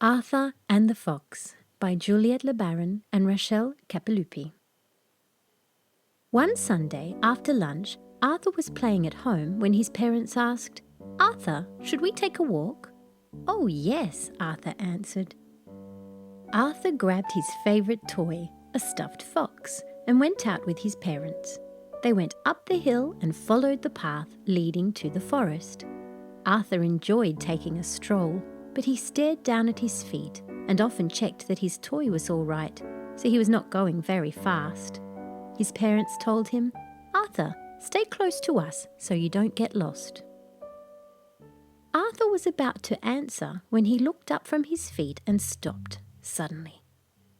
Arthur and the Fox by Juliette le Baron and Rachele Capiluppi. One Sunday after lunch, Arthur was playing at home when his parents asked, "Arthur, should we take a walk?" "Oh yes," Arthur answered. Arthur grabbed his favourite toy, a stuffed fox, and went out with his parents. They went up the hill and followed the path leading to the forest. Arthur enjoyed taking a stroll, but he stared down at his feet and often checked that his toy was all right, so he was not going very fast. His parents told him, "Arthur, stay close to us so you don't get lost." Arthur was about to answer when he looked up from his feet and stopped suddenly.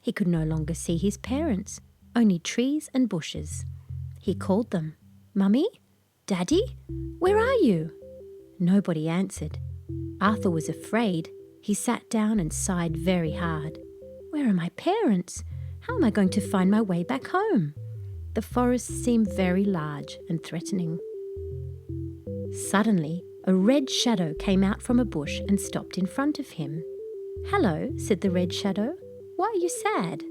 He could no longer see his parents, only trees and bushes. He called them, "Mummy? Daddy? Where are you?" Nobody answered. Arthur was afraid. He sat down and sighed very hard. "Where are my parents? How am I going to find my way back home?" The forest seemed very large and threatening. Suddenly, a red shadow came out from a bush and stopped in front of him. "Hello," said the red shadow. "Why are you sad?"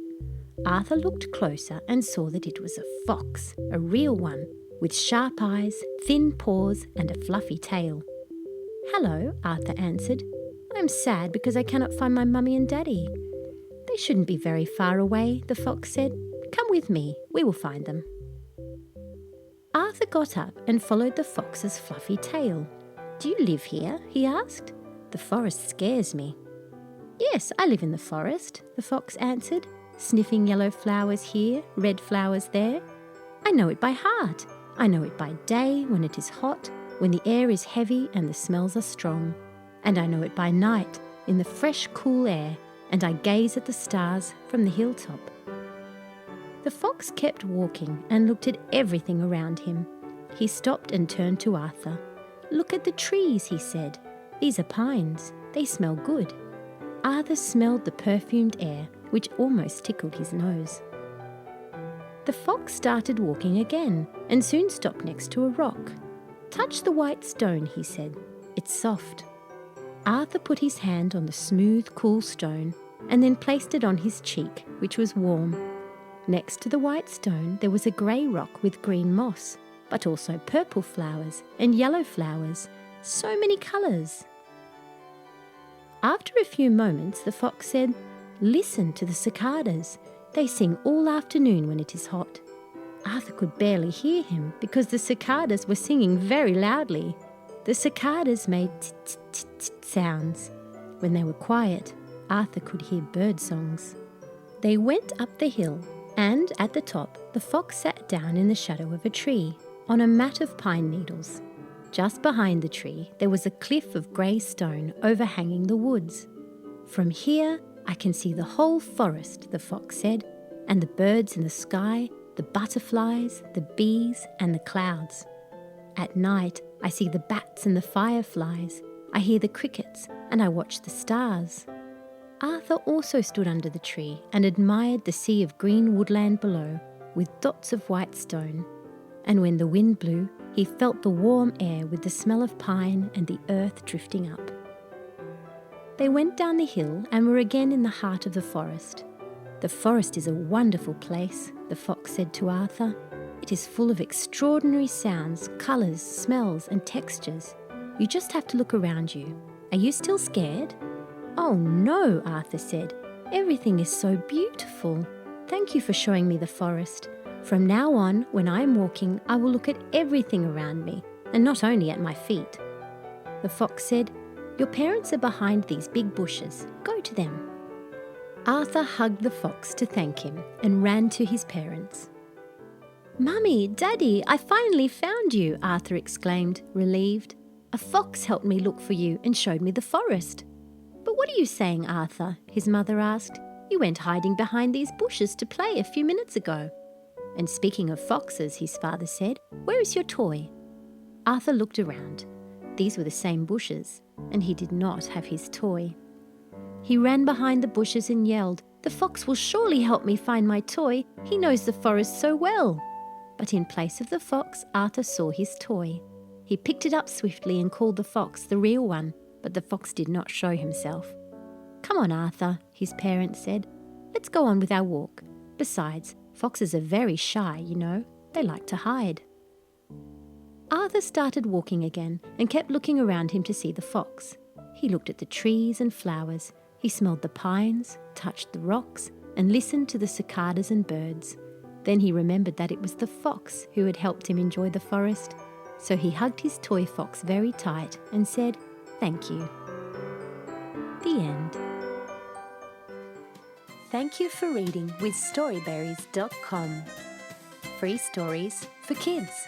Arthur looked closer and saw that it was a fox, a real one, with sharp eyes, thin paws, and a fluffy tail. "Hello," Arthur answered. "I'm sad because I cannot find my mummy and daddy." "They shouldn't be very far away," the fox said. "Come with me, we will find them." Arthur got up and followed the fox's fluffy tail. "Do you live here?" he asked. "The forest scares me." "Yes, I live in the forest," the fox answered, sniffing yellow flowers here, red flowers there. "I know it by heart. I know it by day when it is hot, when the air is heavy and the smells are strong. And I know it by night, in the fresh, cool air, and I gaze at the stars from the hilltop." The fox kept walking and looked at everything around him. He stopped and turned to Arthur. "Look at the trees," he said. "These are pines. They smell good." Arthur smelled the perfumed air, which almost tickled his nose. The fox started walking again and soon stopped next to a rock. "Touch the white stone," he said. "It's soft." Arthur put his hand on the smooth, cool stone and then placed it on his cheek, which was warm. Next to the white stone there was a grey rock with green moss, but also purple flowers and yellow flowers. So many colours. After a few moments, the fox said, "Listen to the cicadas. They sing all afternoon when it is hot." Arthur could barely hear him because the cicadas were singing very loudly. The cicadas made tit-tit-tit sounds. When they were quiet, Arthur could hear bird songs. They went up the hill, and at the top, the fox sat down in the shadow of a tree, on a mat of pine needles. Just behind the tree, there was a cliff of grey stone overhanging the woods. "From here, I can see the whole forest," the fox said, "and the birds in the sky, the butterflies, the bees, and the clouds. At night, I see the bats and the fireflies. I hear the crickets, and I watch the stars." Arthur also stood under the tree and admired the sea of green woodland below, with dots of white stone. And when the wind blew, he felt the warm air with the smell of pine and the earth drifting up. They went down the hill and were again in the heart of the forest. "The forest is a wonderful place," the fox said to Arthur. "It is full of extraordinary sounds, colours, smells and textures. You just have to look around you. Are you still scared?" "Oh no," Arthur said. "Everything is so beautiful. Thank you for showing me the forest. From now on, when I am walking, I will look at everything around me, and not only at my feet." The fox said, "Your parents are behind these big bushes. Go to them." Arthur hugged the fox to thank him and ran to his parents. "Mummy, Daddy, I finally found you," Arthur exclaimed, relieved. "A fox helped me look for you and showed me the forest." "But what are you saying, Arthur?" his mother asked. "You went hiding behind these bushes to play a few minutes ago." "And speaking of foxes," his father said, "where is your toy?" Arthur looked around. These were the same bushes, and he did not have his toy. He ran behind the bushes and yelled, "The fox will surely help me find my toy. He knows the forest so well." But in place of the fox, Arthur saw his toy. He picked it up swiftly and called the fox, the real one, but the fox did not show himself. "Come on, Arthur," his parents said. "Let's go on with our walk. Besides, foxes are very shy, you know. They like to hide." Arthur started walking again and kept looking around him to see the fox. He looked at the trees and flowers. He smelled the pines, touched the rocks, and listened to the cicadas and birds. Then he remembered that it was the fox who had helped him enjoy the forest. So he hugged his toy fox very tight and said, "Thank you." The end. Thank you for reading with Storyberries.com. Free stories for kids.